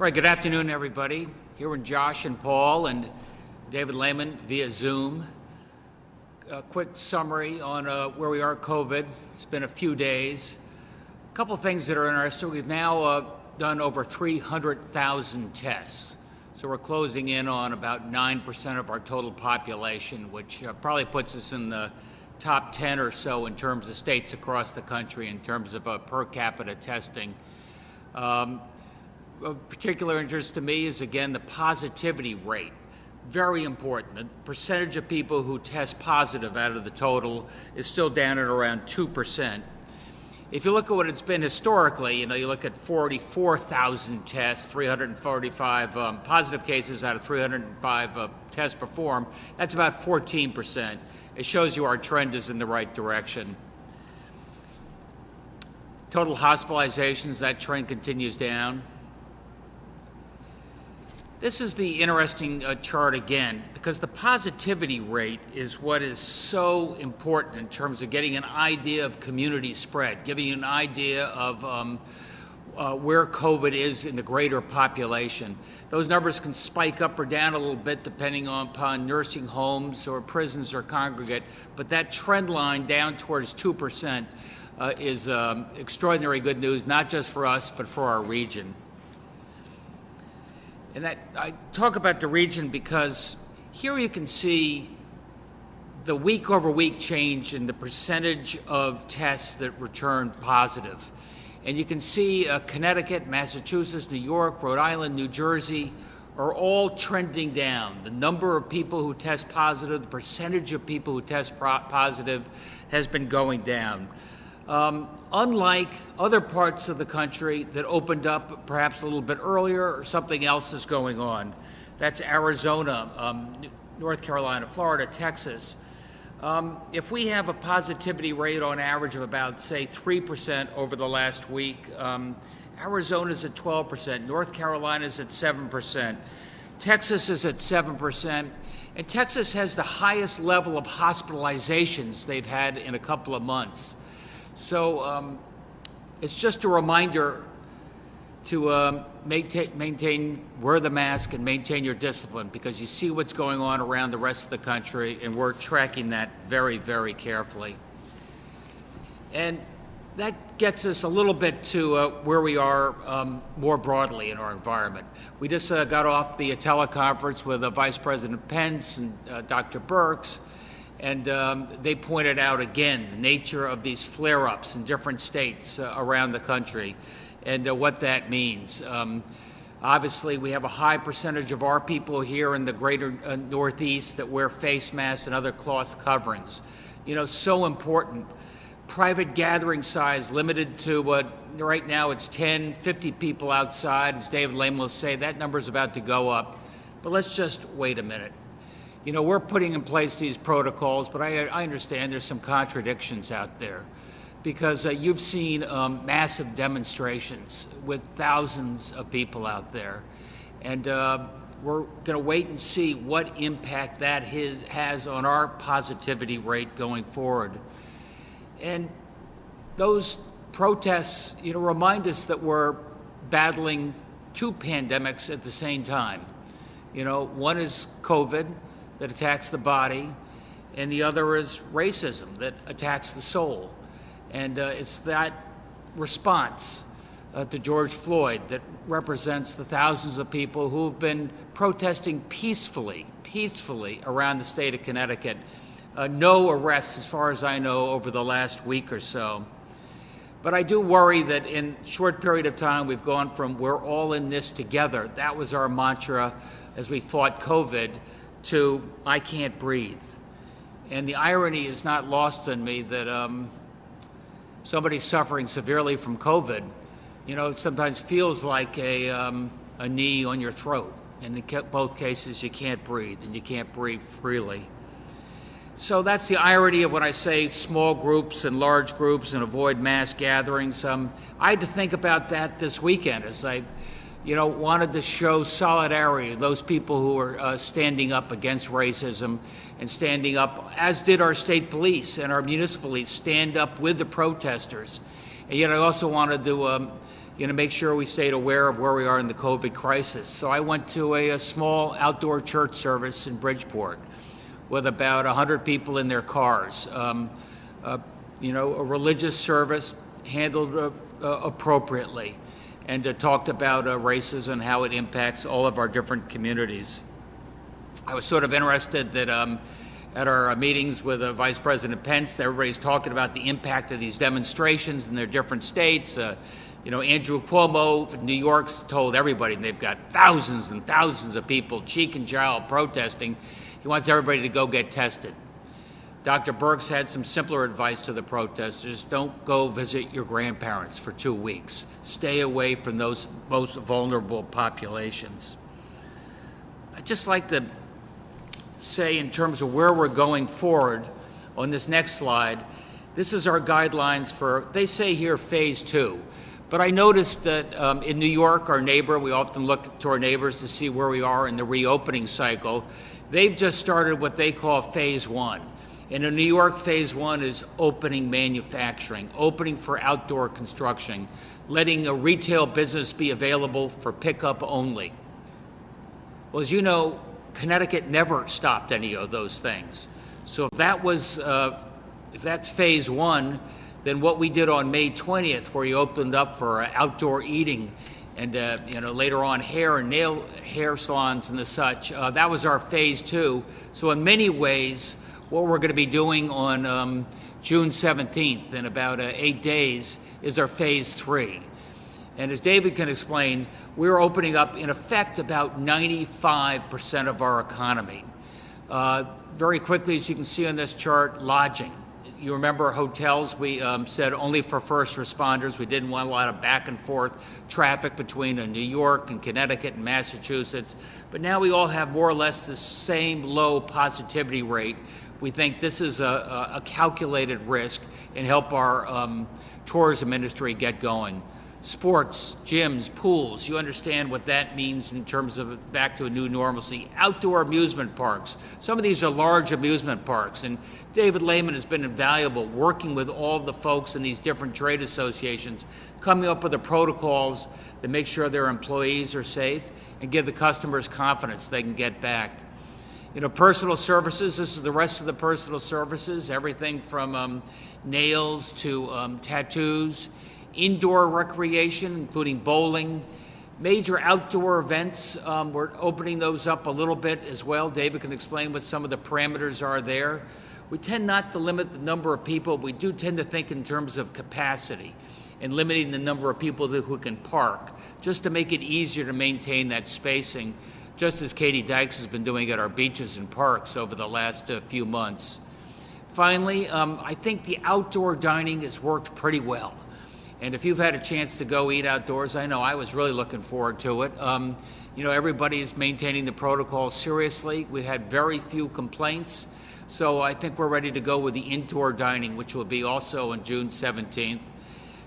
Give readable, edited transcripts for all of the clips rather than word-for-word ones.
Right, good afternoon, everybody. Here with Josh and Paul and David Lehman via Zoom. A quick summary on where we are at COVID. It's been a few days. A couple things that are interesting. We've now done over 300,000 tests. So we're closing in on about 9% of our total population, which probably puts us in the top 10 or so in terms of states across the country in terms of per capita testing. Of particular interest to me is, again, the positivity rate. Very important. The percentage of people who test positive out of the total is still down at around 2%. If you look at what it's been historically, you look at 44,000 tests, 345 positive cases out of 305 tests performed, that's about 14%. It shows you our trend is in the right direction. Total hospitalizations, that trend continues down. This is the interesting chart again, because the positivity rate is what is so important in terms of getting an idea of community spread, giving you an idea of where COVID is in the greater population. Those numbers can spike up or down a little bit depending upon nursing homes or prisons or congregate, but that trend line down towards 2% is extraordinary good news, not just for us, but for our region. And that I talk about the region because here you can see the week-over-week change in the percentage of tests that return positive. And you can see Connecticut, Massachusetts, New York, Rhode Island, New Jersey are all trending down. The number of people who test positive, the percentage of people who test positive has been going down. Unlike other parts of the country that opened up perhaps a little bit earlier or something else is going on. That's Arizona, North Carolina, Florida, Texas. If we have a positivity rate on average of about, say, 3% over the last week, Arizona's at 12%, North Carolina's at 7%, Texas is at 7%, and Texas has the highest level of hospitalizations they've had in a couple of months. So it's just a reminder to maintain, wear the mask and maintain your discipline, because you see what's going on around the rest of the country, and we're tracking that very, very carefully. And that gets us a little bit to where we are more broadly in our environment. We just got off the teleconference with Vice President Pence and Dr. Birx. And they pointed out again the nature of these flare-ups in different states around the country and what that means. Obviously, we have a high percentage of our people here in the greater Northeast that wear face masks and other cloth coverings. So important. Private gathering size limited to right now it's 10, 50 people outside. As David Lehman will say, that number is about to go up. But let's just wait a minute. We're putting in place these protocols, but I understand there's some contradictions out there, because you've seen massive demonstrations with thousands of people out there. And we're going to wait and see what impact that has on our positivity rate going forward. And those protests, remind us that we're battling two pandemics at the same time. One is COVID, that attacks the body, and the other is racism that attacks the soul. And it's that response to George Floyd that represents the thousands of people who have been protesting peacefully around the state of Connecticut. No arrests, as far as I know, over the last week or so. But I do worry that in a short period of time, we've gone from "we're all in this together," that was our mantra as we fought COVID, to "I can't breathe." And the irony is not lost on me that somebody suffering severely from COVID, sometimes feels like a knee on your throat. And in both cases, you can't breathe, and you can't breathe freely. So that's the irony of when I say small groups and large groups and avoid mass gatherings. I had to think about that this weekend as I wanted to show solidarity to those people who are standing up against racism and standing up, as did our state police and our municipal police, stand up with the protesters. And yet I also wanted to, make sure we stayed aware of where we are in the COVID crisis. So I went to a small outdoor church service in Bridgeport with about 100 people in their cars. A religious service handled appropriately, and talked about racism and how it impacts all of our different communities. I was sort of interested that at our meetings with Vice President Pence, everybody's talking about the impact of these demonstrations in their different states. Andrew Cuomo from New York's told everybody, and they've got thousands and thousands of people, cheek and jowl, protesting. He wants everybody to go get tested. Dr. Birx had some simpler advice to the protesters. Don't go visit your grandparents for 2 weeks. Stay away from those most vulnerable populations. I'd just like to say, in terms of where we're going forward, on this next slide, this is our guidelines for, they say here, phase 2. But I noticed that in New York, our neighbor, we often look to our neighbors to see where we are in the reopening cycle. They've just started what they call phase 1. And in New York, phase 1 is opening manufacturing, opening for outdoor construction, letting a retail business be available for pickup only. Well, as you know, Connecticut never stopped any of those things. So if that's phase 1, then what we did on May 20th, where you opened up for outdoor eating and later on hair salons and the such, that was our phase 2. So in many ways, what we're going to be doing on June 17th, in about 8 days, is our phase 3. And as David can explain, we're opening up, in effect, about 95% of our economy. Very quickly, as you can see on this chart, lodging. You remember hotels, we said only for first responders. We didn't want a lot of back and forth traffic between New York and Connecticut and Massachusetts. But now we all have more or less the same low positivity rate. We think this is a calculated risk and help our tourism industry get going. Sports, gyms, pools, you understand what that means in terms of back to a new normalcy. Outdoor amusement parks. Some of these are large amusement parks, and David Lehman has been invaluable working with all the folks in these different trade associations, coming up with the protocols that make sure their employees are safe and give the customers confidence they can get back. Personal services, this is the rest of the personal services, everything from nails to tattoos. Indoor recreation, including bowling, major outdoor events. We're opening those up a little bit as well. David can explain what some of the parameters are there. We tend not to limit the number of people. We do tend to think in terms of capacity and limiting the number of people who can park, just to make it easier to maintain that spacing, just as Katie Dykes has been doing at our beaches and parks over the last few months. Finally, I think the outdoor dining has worked pretty well. And if you've had a chance to go eat outdoors, I know I was really looking forward to it. Everybody's maintaining the protocol seriously. We had very few complaints. So I think we're ready to go with the indoor dining, which will be also on June 17th.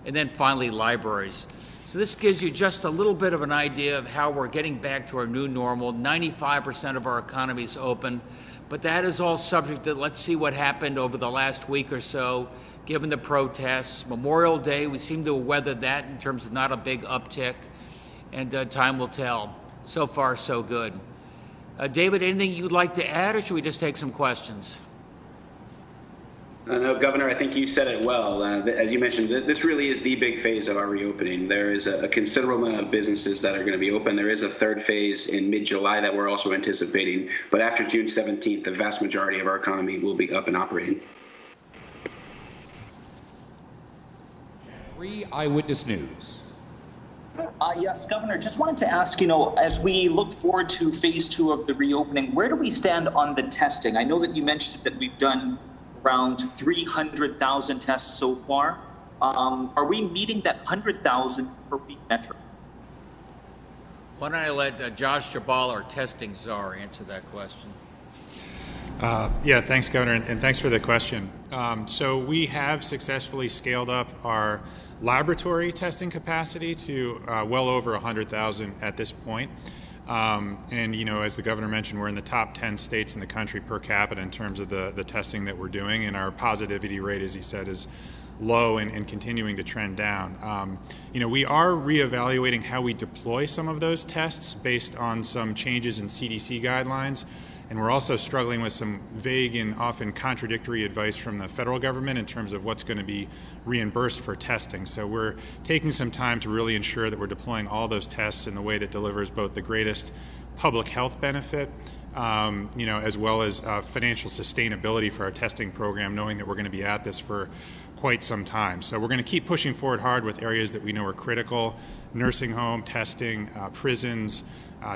And then finally, libraries. So this gives you just a little bit of an idea of how we're getting back to our new normal. 95% of our economy is open. But that is all subject to, let's see what happened over the last week or so, given the protests. Memorial Day, we seem to have weathered that in terms of not a big uptick, and time will tell. So far, so good. David, anything you'd like to add, or should we just take some questions? No, Governor, I think you said it well. As you mentioned, this really is the big phase of our reopening. There is a considerable amount of businesses that are going to be open. There is a third phase in mid-July that we're also anticipating. But after June 17th, the vast majority of our economy will be up and operating. Eyewitness News. Yes, Governor, just wanted to ask, as we look forward to phase 2 of the reopening, where do we stand on the testing? I know that you mentioned that we've done around 300,000 tests so far. Are we meeting that 100,000 per week metric? Why don't I let Josh Jabal, our testing czar, answer that question? Yeah, thanks, Governor, and thanks for the question. So we have successfully scaled up our laboratory testing capacity to well over 100,000 at this point. And, as the Governor mentioned, we're in the top 10 states in the country per capita in terms of the testing that we're doing, and our positivity rate, as he said, is low and continuing to trend down. We are reevaluating how we deploy some of those tests based on some changes in CDC guidelines. And we're also struggling with some vague and often contradictory advice from the federal government in terms of what's going to be reimbursed for testing. So we're taking some time to really ensure that we're deploying all those tests in the way that delivers both the greatest public health benefit, as well as financial sustainability for our testing program, knowing that we're going to be at this for quite some time. So we're going to keep pushing forward hard with areas that we know are critical: nursing home testing, prisons,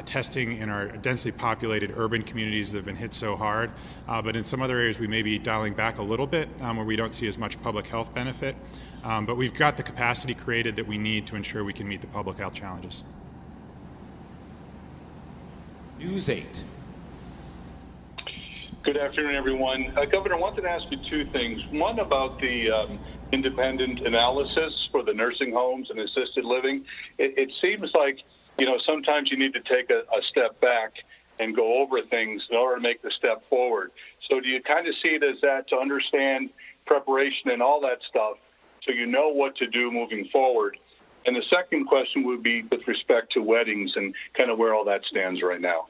testing in our densely populated urban communities that have been hit so hard. But in some other areas, we may be dialing back a little bit where we don't see as much public health benefit. But we've got the capacity created that we need to ensure we can meet the public health challenges. News 8. Good afternoon, everyone. Governor, I wanted to ask you two things. One about the independent analysis for the nursing homes and assisted living. It seems like, sometimes you need to take a step back and go over things in order to make the step forward. So do you kind of see it as that, to understand preparation and all that stuff so you know what to do moving forward? And the second question would be with respect to weddings and kind of where all that stands right now.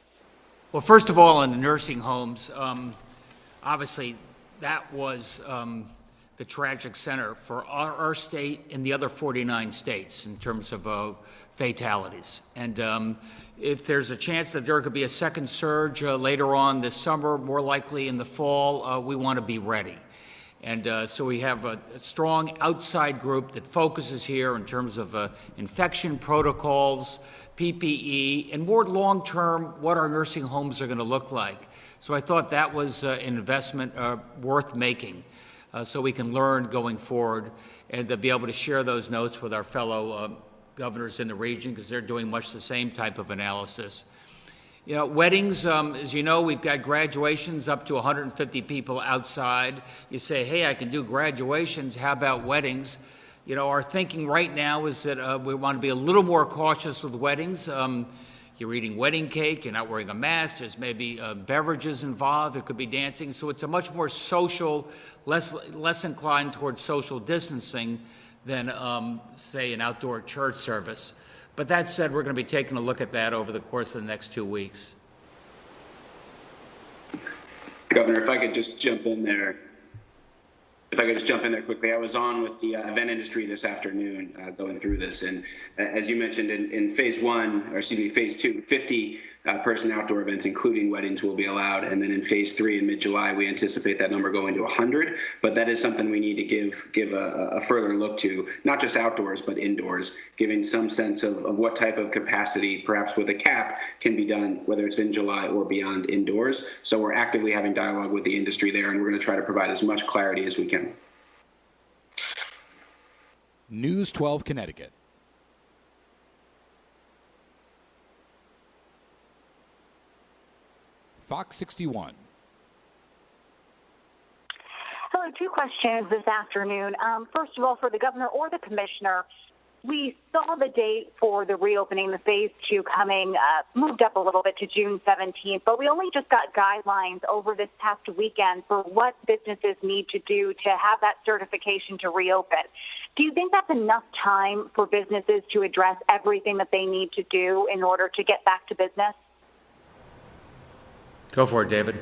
Well, first of all, in the nursing homes, obviously that was the tragic center for our state and the other 49 states in terms of fatalities. And if there's a chance that there could be a second surge later on this summer, more likely in the fall, we want to be ready. And so we have a strong outside group that focuses here in terms of infection protocols, PPE, and more long-term, what our nursing homes are going to look like. So I thought that was an investment worth making so we can learn going forward and to be able to share those notes with our fellow governors in the region, because they're doing much the same type of analysis. Weddings, as you know, we've got graduations up to 150 people outside. You say, hey, I can do graduations, how about weddings? Our thinking right now is that we want to be a little more cautious with weddings. You're eating wedding cake, you're not wearing a mask, there's maybe beverages involved, there could be dancing. So it's a much more social, less inclined towards social distancing than, say, an outdoor church service. But that said, we're going to be taking a look at that over the course of the next 2 weeks. Governor, if I could just jump in there quickly. I was on with the event industry this afternoon going through this. And as you mentioned, in phase 2, 50 person outdoor events, including weddings, will be allowed. And then in phase 3 in mid-July, we anticipate that number going to 100. But that is something we need to give a further look to, not just outdoors, but indoors, giving some sense of what type of capacity, perhaps with a cap, can be done, whether it's in July or beyond indoors. So we're actively having dialogue with the industry there, and we're going to try to provide as much clarity as we can. News 12 Connecticut. Fox 61. Hello, two questions this afternoon. First of all, for the governor or the commissioner, we saw the date for the reopening, the phase 2 coming, moved up a little bit to June 17th, but we only just got guidelines over this past weekend for what businesses need to do to have that certification to reopen. Do you think that's enough time for businesses to address everything that they need to do in order to get back to business? Go for it, David.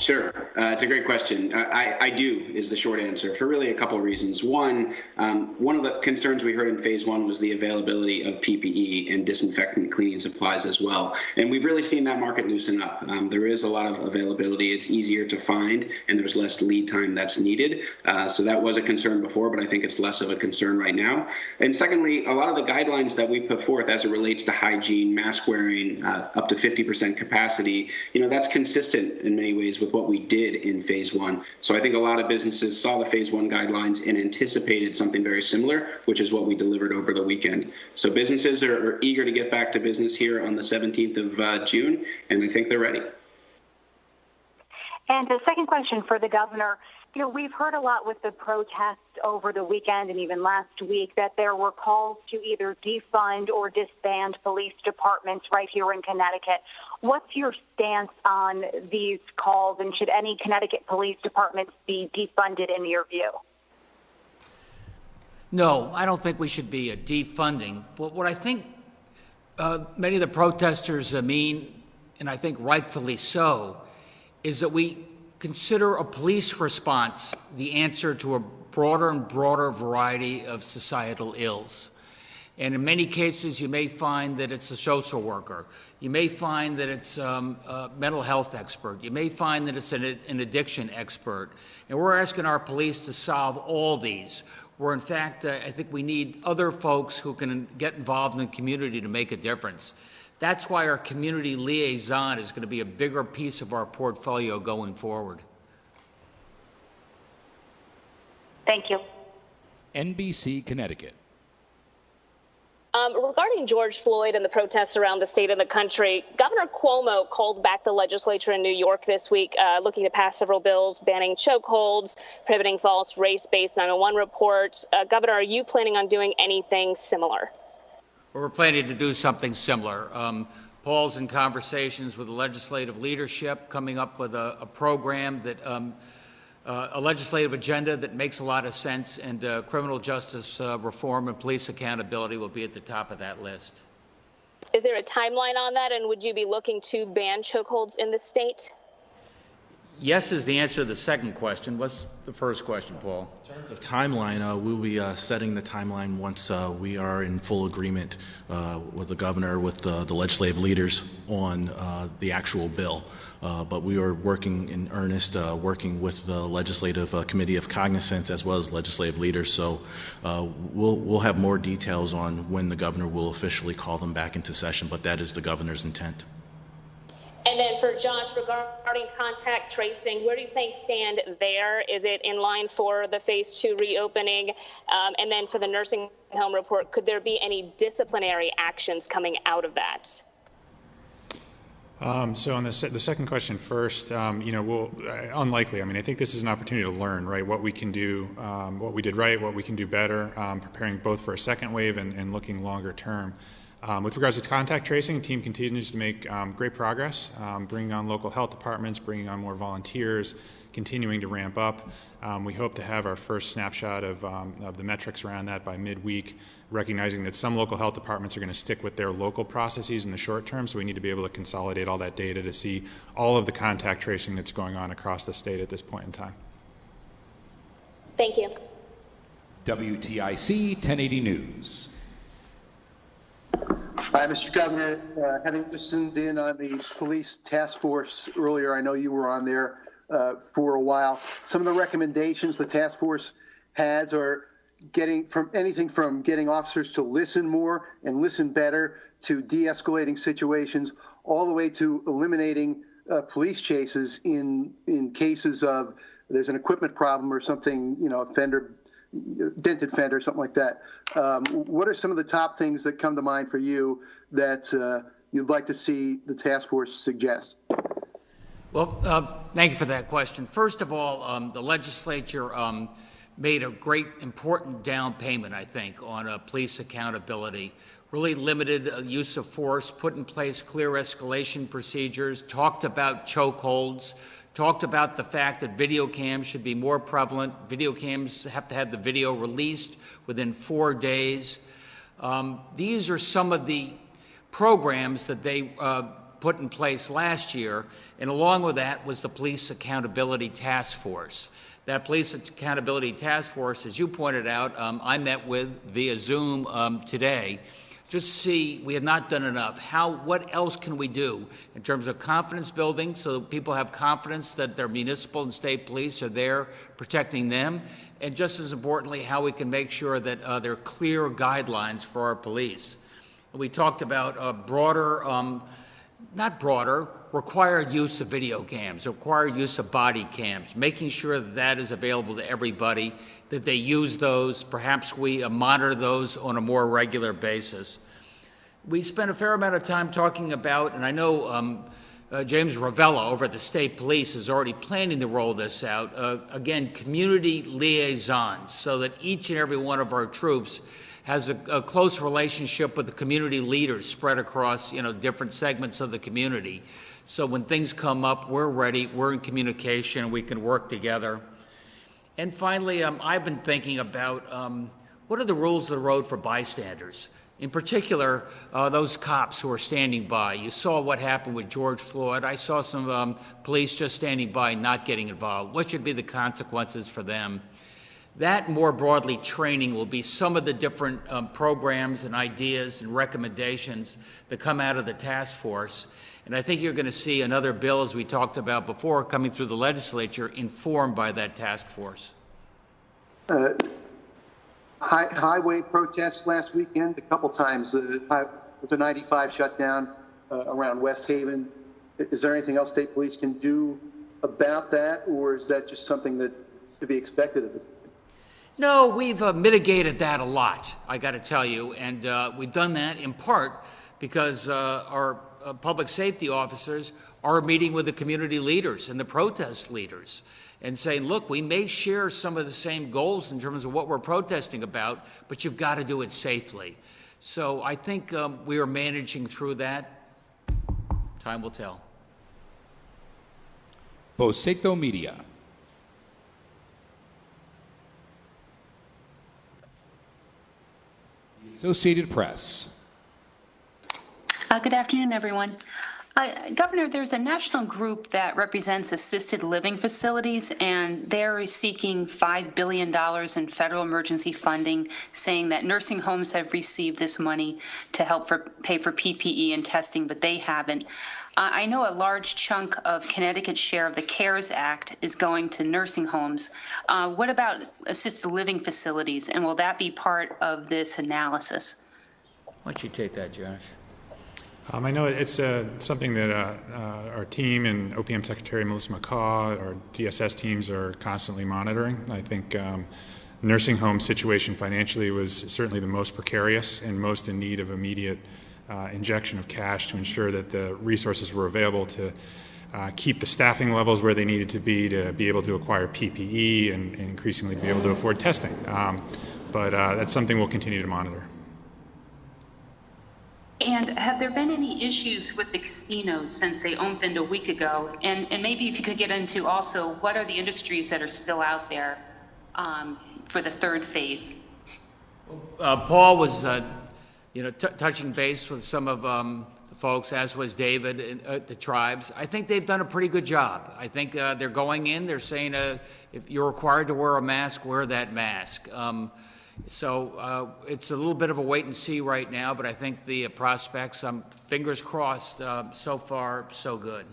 Sure. It's a great question. I do is the short answer for really a couple of reasons. One of the concerns we heard in phase 1 was the availability of PPE and disinfectant cleaning supplies as well. And we've really seen that market loosen up. There is a lot of availability. It's easier to find, and there's less lead time that's needed. So that was a concern before, but I think it's less of a concern right now. And secondly, a lot of the guidelines that we put forth as it relates to hygiene, mask wearing, up to 50% capacity, that's consistent in many ways with what we did in phase 1. So I think a lot of businesses saw the phase 1 guidelines and anticipated something very similar, which is what we delivered over the weekend. So businesses are eager to get back to business here on the 17th of June, and I think they're ready. And the second question for the governor, we've heard a lot with the protests over the weekend and even last week that there were calls to either defund or disband police departments right here in Connecticut. What's your stance on these calls, and should any Connecticut police departments be defunded in your view? No, I don't think we should be defunding. But what I think many of the protesters mean, and I think rightfully so, is that we consider a police response the answer to a broader and broader variety of societal ills. And in many cases, you may find that it's a social worker. You may find that it's a mental health expert. You may find that it's an addiction expert. And we're asking our police to solve all these, where in fact, I think we need other folks who can get involved in the community to make a difference. That's why our community liaison is going to be a bigger piece of our portfolio going forward. Thank you. NBC Connecticut. Regarding George Floyd and the protests around the state and the country, Governor Cuomo called back the legislature in New York this week, looking to pass several bills banning chokeholds, prohibiting false race-based 911 reports. Governor, are you planning on doing anything similar? We're planning to do something similar. Paul's in conversations with the legislative leadership, coming up with a program that a legislative agenda that makes a lot of sense, and criminal justice reform and police accountability will be at the top of that list. Is there a timeline on that, and would you be looking to ban chokeholds in the state? Yes is the answer to the second question. What's the first question, Paul? In terms of timeline, we'll be setting the timeline once we are in full agreement with the governor, with the legislative leaders on the actual bill. But we are working in earnest, working with the Legislative Committee of Cognizance as well as legislative leaders. So we'll have more details on when the governor will officially call them back into session, but that is the governor's intent. And then for Josh, regarding contact tracing, where do you think stand there? Is it in line for the phase 2 reopening? And then for the nursing home report, could there be any disciplinary actions coming out of that? So on the second question first, we'll unlikely. I mean, I think this is an opportunity to learn, right, what we can do, what we did right, what we can do better, preparing both for a second wave and looking longer term. With regards to contact tracing, the team continues to make great progress, bringing on local health departments, bringing on more volunteers, continuing to ramp up. We hope to have our first snapshot of the metrics around that by midweek, recognizing that some local health departments are going to stick with their local processes in the short term, so we need to be able to consolidate all that data to see all of the contact tracing that's going on across the state at this point in time. Thank you. WTIC 1080 News. Hi, Mr. Governor. Having listened in on the police task force earlier, I know you were on there for a while. Some of the recommendations the task force has are getting officers to listen more and listen better, to de-escalating situations, all the way to eliminating police chases in cases of there's an equipment problem or something, dented fender, something like that. What are some of the top things that come to mind for you that you'd like to see the task force suggest? Well, thank you for that question. First of all, the legislature made a great, important down payment, I think, on police accountability. Really limited use of force, put in place clear escalation procedures, talked about chokeholds, talked about the fact that video cams should be more prevalent. Video cams have to have the video released within 4 days. These are some of the programs that they put in place last year, and along with that was the Police Accountability Task Force. That Police Accountability Task Force, as you pointed out, I met with via Zoom today, just to see we have not done enough. What else can we do in terms of confidence building so that people have confidence that their municipal and state police are there protecting them? And just as importantly, how we can make sure that there are clear guidelines for our police. We talked about required use of video cams, required use of body cams, making sure that that is available to everybody, that they use those. Perhaps we monitor those on a more regular basis. We spent a fair amount of time talking about, and I know James Ravella over at the state police is already planning to roll this out, again, community liaisons, so that each and every one of our troops has a close relationship with the community leaders spread across, different segments of the community. So when things come up, we're ready, we're in communication, and we can work together. And finally, I've been thinking about what are the rules of the road for bystanders? In particular, those cops who are standing by. You saw what happened with George Floyd. I saw some police just standing by, not getting involved. What should be the consequences for them? That, more broadly, training will be some of the different programs and ideas and recommendations that come out of the task force. And I think you're going to see another bill, as we talked about before, coming through the legislature, informed by that task force. Highway protests last weekend, a couple times. With the 95 shutdown around West Haven, is there anything else state police can do about that, or is that just something that's to be expected of this? No, we've mitigated that a lot, I got to tell you, and we've done that in part because our public safety officers are meeting with the community leaders and the protest leaders and saying, look, we may share some of the same goals in terms of what we're protesting about, but you've got to do it safely. So I think we are managing through that. Time will tell. Boceto Media. Associated Press. Good afternoon, everyone. Governor, there's a national group that represents assisted living facilities, and they're seeking $5 billion in federal emergency funding, saying that nursing homes have received this money to help pay for PPE and testing, but they haven't. I know a large chunk of Connecticut's share of the CARES Act is going to nursing homes. What about assisted living facilities, and will that be part of this analysis? Why don't you take that, Josh? I know it's something that our team and OPM Secretary Melissa McCaw, our DSS teams are constantly monitoring. I think nursing home situation financially was certainly the most precarious and most in need of immediate injection of cash to ensure that the resources were available to keep the staffing levels where they needed to be able to acquire PPE and increasingly be able to afford testing. But that's something we'll continue to monitor. And have there been any issues with the casinos since they opened a week ago? And maybe if you could get into also, what are the industries that are still out there for the third phase? Paul was, touching base with some of the folks, as was David, and the tribes. I think they've done a pretty good job. I think they're going in, they're saying if you're required to wear a mask, wear that mask. So it's a little bit of a wait and see right now, but I think the prospects, fingers crossed, so far, so good.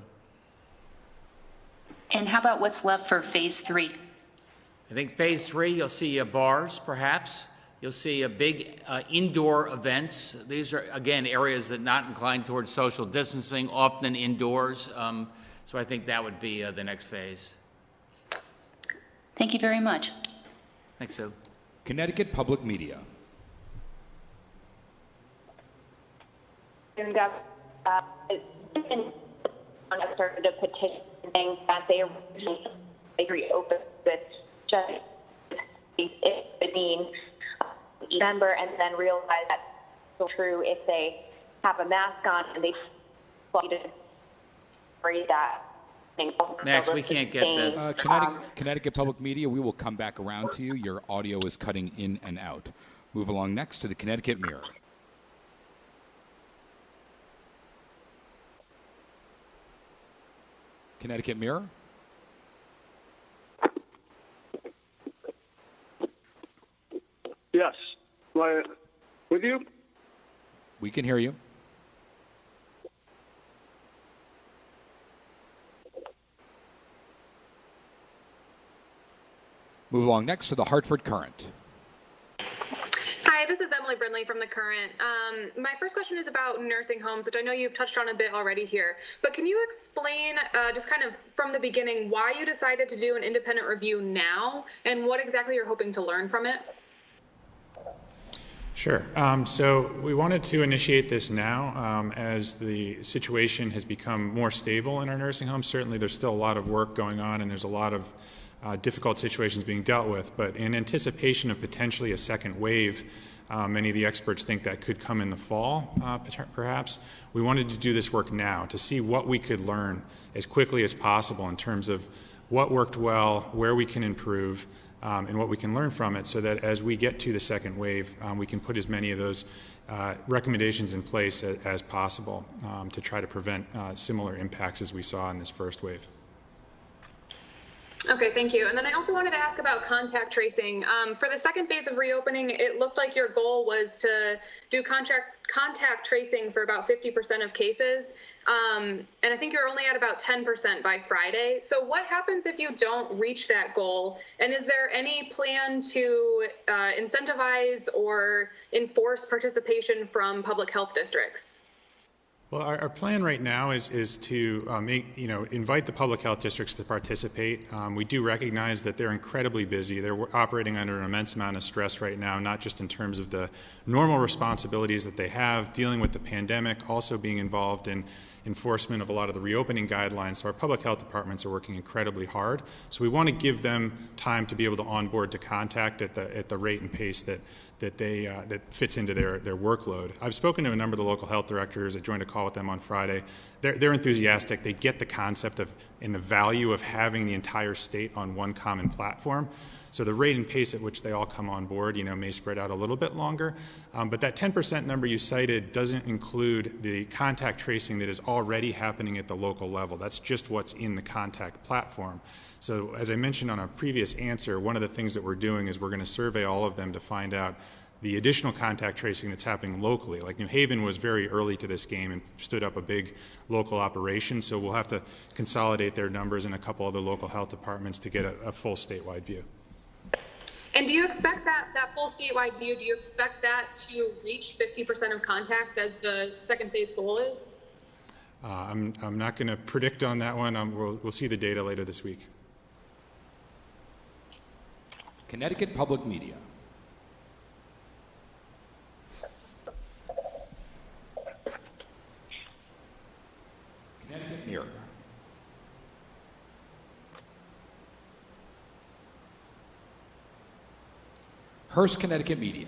And how about what's left for phase 3? I think phase 3, you'll see bars, perhaps. You'll see a big indoor events. These are, again, areas that are not inclined towards social distancing, often indoors. So I think that would be the next phase. Thank you very much. Thanks, Sue. Connecticut Public Media. And started a petition saying that they originally reopened with just between December and then realized that's so true if they have a mask on and they worry that. Max, we can't get this. Connecticut Public Media, we will come back around to you. Your audio is cutting in and out. Move along next to the Connecticut Mirror. Connecticut Mirror. Yes. With you? We can hear you. Move along next to the Hartford Courant. Hi, this is Emily Brindley from the Courant. My first question is about nursing homes, which I know you've touched on a bit already here. But can you explain, just kind of from the beginning, why you decided to do an independent review now and what exactly you're hoping to learn from it? Sure. So we wanted to initiate this now as the situation has become more stable in our nursing homes. Certainly there's still a lot of work going on and there's a lot of difficult situations being dealt with, but in anticipation of potentially a second wave, many of the experts think that could come in the fall, perhaps. We wanted to do this work now to see what we could learn as quickly as possible in terms of what worked well, where we can improve, and what we can learn from it, so that as we get to the second wave, we can put as many of those recommendations in place as possible to try to prevent similar impacts as we saw in this first wave. Okay, thank you. And then I also wanted to ask about contact tracing. For the second phase of reopening, it looked like your goal was to do contact tracing for about 50% of cases. And I think you're only at about 10% by Friday. So what happens if you don't reach that goal? And is there any plan to incentivize or enforce participation from public health districts? Well, our plan right now is to invite the public health districts to participate. We do recognize that they're incredibly busy. They're operating under an immense amount of stress right now, not just in terms of the normal responsibilities that they have, dealing with the pandemic, also being involved in enforcement of a lot of the reopening guidelines. So our public health departments are working incredibly hard. So we want to give them time to be able to onboard to contact at the rate and pace that fits into their workload. I've spoken to a number of the local health directors. I joined a call with them on Friday. They're enthusiastic. They get the concept of and the value of having the entire state on one common platform. So the rate and pace at which they all come on board, may spread out a little bit longer. But that 10% number you cited doesn't include the contact tracing that is already happening at the local level. That's just what's in the contact platform. So as I mentioned on a previous answer, one of the things that we're doing is we're going to survey all of them to find out the additional contact tracing that's happening locally. Like New Haven was very early to this game and stood up a big local operation, so we'll have to consolidate their numbers in a couple other local health departments to get a full statewide view. And do you expect that full statewide view, do you expect that to reach 50% of contacts as the second phase goal is? I'm not going to predict on that one. We'll see the data later this week. Connecticut Public Media. Connecticut Mirror. Hearst, Connecticut Media.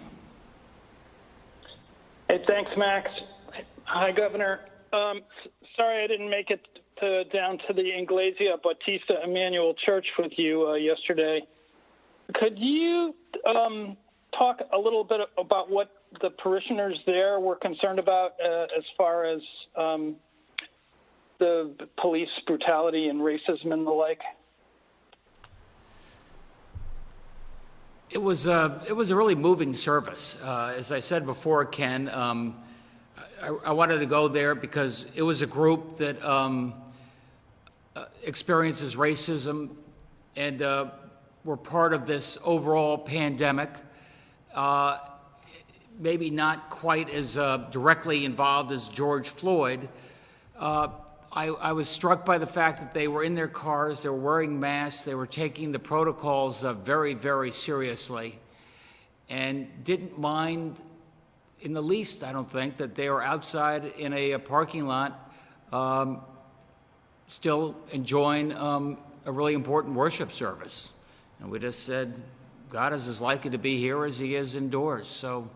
Hey, thanks, Max. Hi, Governor. Sorry I didn't make it down to the Iglesia Bautista Emmanuel Church with you yesterday. Could you talk a little bit about what the parishioners there were concerned about as far as the police brutality and racism and the like? It was a really moving service. As I said before, Ken, I wanted to go there because it was a group that experiences racism and were part of this overall pandemic. Maybe not quite as directly involved as George Floyd. I was struck by the fact that they were in their cars, they were wearing masks, they were taking the protocols very, very seriously, and didn't mind in the least, I don't think, that they were outside in a parking lot still enjoying a really important worship service. And we just said, God is as likely to be here as he is indoors. So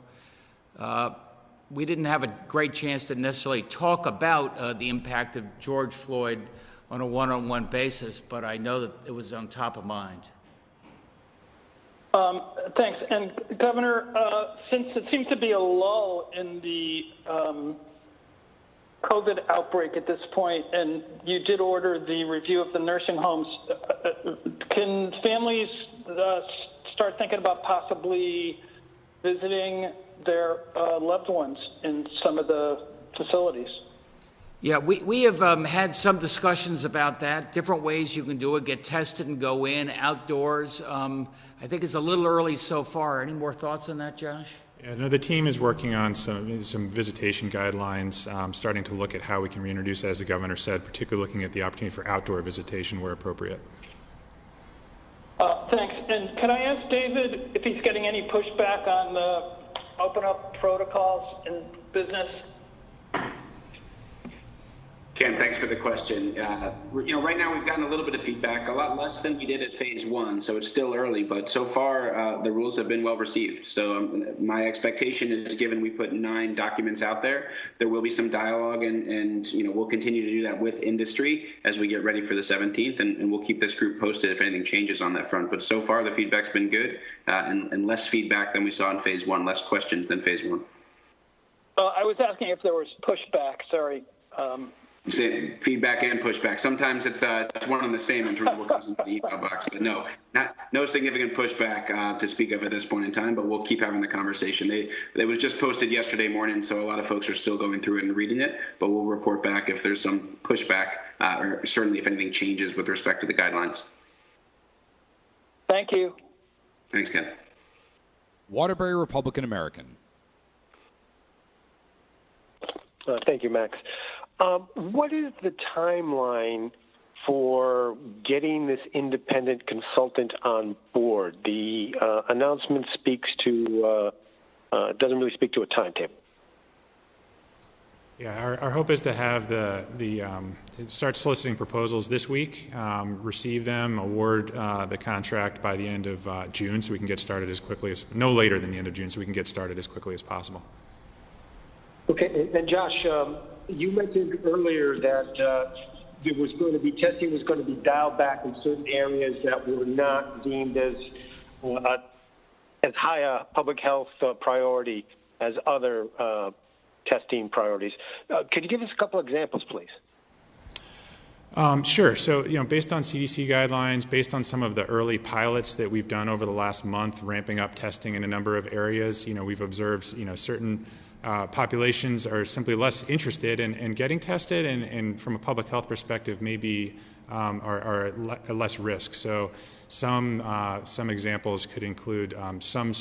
we didn't have a great chance to necessarily talk about the impact of George Floyd on a one-on-one basis, but I know that it was on top of mind. Thanks. And Governor, since it seems to be a lull in the COVID outbreak at this point, and you did order the review of the nursing homes, can families start thinking about possibly visiting their loved ones in some of the facilities? Yeah, we have had some discussions about that, different ways you can do it, get tested and go in, outdoors. I think it's a little early so far. Any more thoughts on that, Josh? Yeah, no, the team is working on some visitation guidelines, starting to look at how we can reintroduce, as the governor said, particularly looking at the opportunity for outdoor visitation where appropriate. Thanks. And can I ask David if he's getting any pushback on the open up protocols in business? Ken, thanks for the question. Right now we've gotten a little bit of feedback, a lot less than we did at phase one, so it's still early, but so far the rules have been well received. So my expectation is, given we put 9 documents out there, there will be some dialogue, and we'll continue to do that with industry as we get ready for the 17th, and we'll keep this group posted if anything changes on that front. But so far the feedback's been good, and less feedback than we saw in phase one, less questions than phase one. I was asking if there was pushback, sorry. Feedback and pushback. Sometimes it's one and the same in terms of what goes into the email box, but no significant pushback to speak of at this point in time. But we'll keep having the conversation. It was just posted yesterday morning, so a lot of folks are still going through it and reading it. But we'll report back if there's some pushback, or certainly if anything changes with respect to the guidelines. Thank you. Thanks, Ken. Waterbury Republican American. Thank you, Max. What is the timeline for getting this independent consultant on board? The announcement speaks to doesn't really speak to a timetable. Yeah, our hope is to have start soliciting proposals this week, receive them, award the contract by the end of June, so we can get started no later than the end of June, so we can get started as quickly as possible. Okay, and Josh, you mentioned earlier that there was going to be testing was going to be dialed back in certain areas that were not deemed as high a public health priority as other testing priorities. Could you give us a couple examples, please? Sure. So, based on CDC guidelines, based on some of the early pilots that we've done over the last month, ramping up testing in a number of areas, we've observed, certain populations are simply less interested in getting tested, and from a public health perspective, maybe are at less risk. So some examples could include some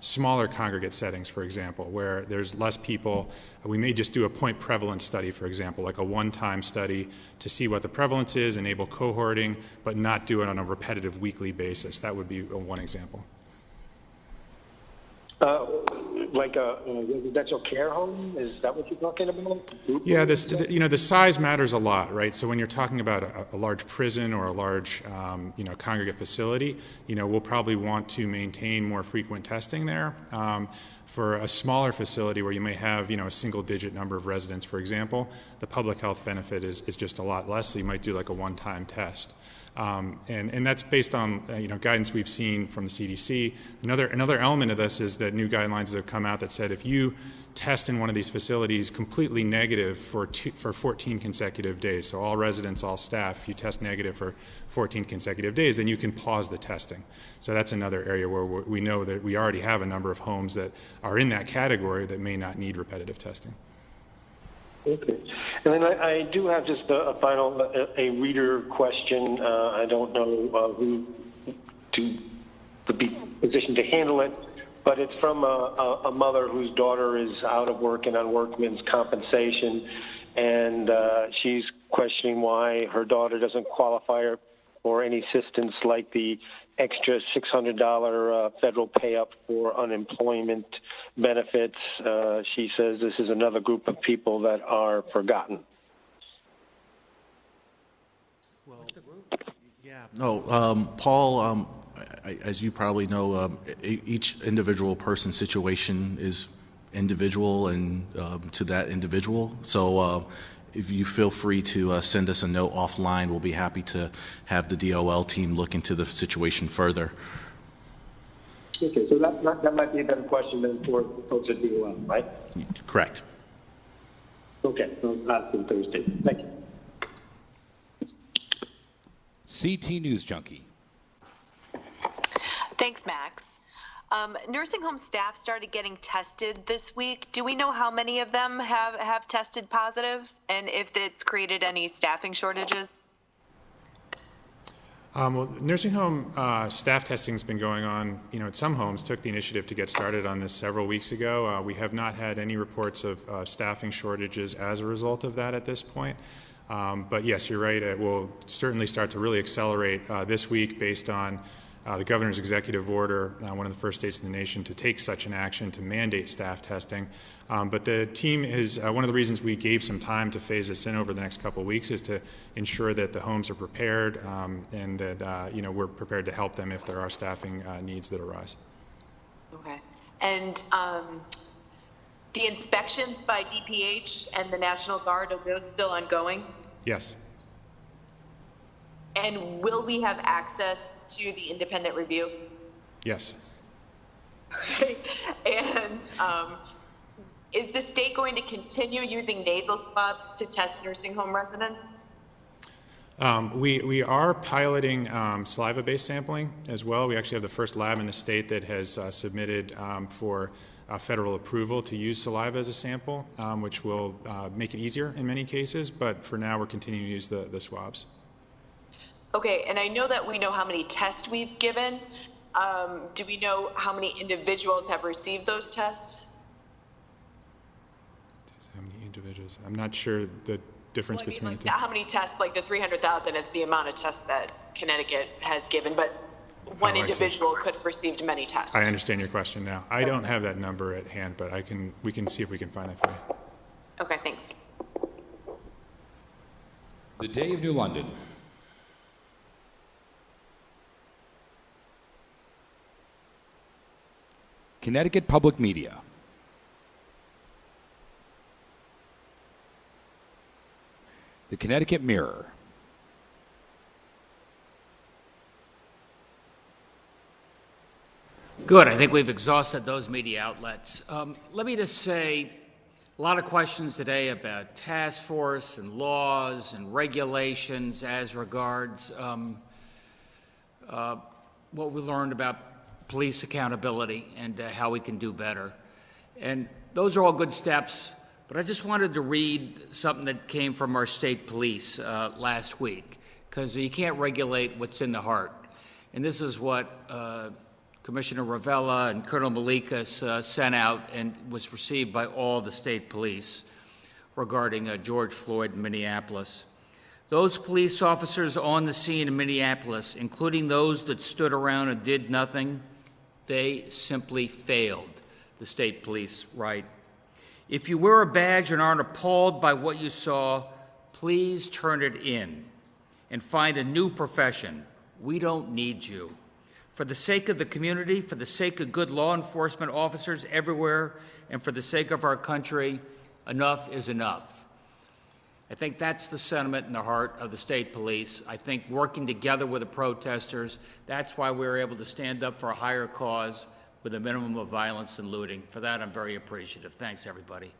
smaller congregate settings, for example, where there's less people. We may just do a point prevalence study, for example, like a one-time study to see what the prevalence is, enable cohorting, but not do it on a repetitive weekly basis. That would be one example. Like a residential care home? Is that what you're talking about? Yeah, the size matters a lot, right? So when you're talking about a large prison or a large, congregate facility, we'll probably want to maintain more frequent testing there. For a smaller facility where you may have, a single-digit number of residents, for example, the public health benefit is just a lot less. So you might do like a one-time test. And that's based on guidance we've seen from the CDC. Another element of this is that new guidelines that have come out that said if you test in one of these facilities completely negative for 14 consecutive days, so all residents, all staff, if you test negative for 14 consecutive days, then you can pause the testing. So that's another area where we know that we already have a number of homes that are in that category that may not need repetitive testing. Okay. And then I do have just a final reader question. I don't know who would be positioned to handle it, but it's from a mother whose daughter is out of work and on workman's compensation, and she's questioning why her daughter doesn't qualify for any assistance like the extra $600 federal pay-up for unemployment benefits. She says this is another group of people that are forgotten. Well, yeah, no, Paul, as you probably know, each individual person's situation is individual and to that individual. So if you feel free to send us a note offline, we'll be happy to have the DOL team look into the situation further. Okay, so that might be a better question than for folks at DOL, right? Correct. Okay, so that's on Thursday. Thank you. CT News Junkie. Thanks, Max. Nursing home staff started getting tested this week. Do we know how many of them have tested positive, and if it's created any staffing shortages? Well, nursing home staff testing has been going on, at some homes. Took the initiative to get started on this several weeks ago. We have not had any reports of staffing shortages as a result of that at this point. But yes, you're right. It will certainly start to really accelerate this week based on the governor's executive order, one of the first states in the nation to take such an action to mandate staff testing. But the team is, one of the reasons we gave some time to phase this in over the next couple of weeks is to ensure that the homes are prepared and that we're prepared to help them if there are staffing needs that arise. Okay. And the inspections by DPH and the National Guard, are those still ongoing? Yes. And will we have access to the independent review? Yes. And is the state going to continue using nasal swabs to test nursing home residents? We are piloting saliva-based sampling as well. We actually have the first lab in the state that has submitted for federal approval to use saliva as a sample, which will make it easier in many cases. But for now, we're continuing to use the swabs. Okay, and I know that we know how many tests we've given. Do we know how many individuals have received those tests? How many individuals? I'm not sure the difference between the two. How many tests, like the 300,000 is the amount of tests that Connecticut has given, but one individual could have received many tests. I understand your question now. I don't have that number at hand, but we can see if we can find that for you. Okay, thanks. The Day of New London. Connecticut Public Media. The Connecticut Mirror. Good. I think we've exhausted those media outlets. Let me just say, a lot of questions today about task force and laws and regulations as regards what we learned about police accountability and how we can do better. And those are all good steps, but I just wanted to read something that came from our state police last week, because you can't regulate what's in the heart. And this is what Commissioner Ravella and Colonel Malikas sent out and was received by all the state police regarding George Floyd in Minneapolis. Those police officers on the scene in Minneapolis, including those that stood around and did nothing, they simply failed, the state police write. If you wear a badge and aren't appalled by what you saw, please turn it in and find a new profession. We don't need you. For the sake of the community, for the sake of good law enforcement officers everywhere, and for the sake of our country, enough is enough. I think that's the sentiment in the heart of the state police. I think working together with the protesters, that's why we were able to stand up for a higher cause with a minimum of violence and looting. For that, I'm very appreciative. Thanks, everybody.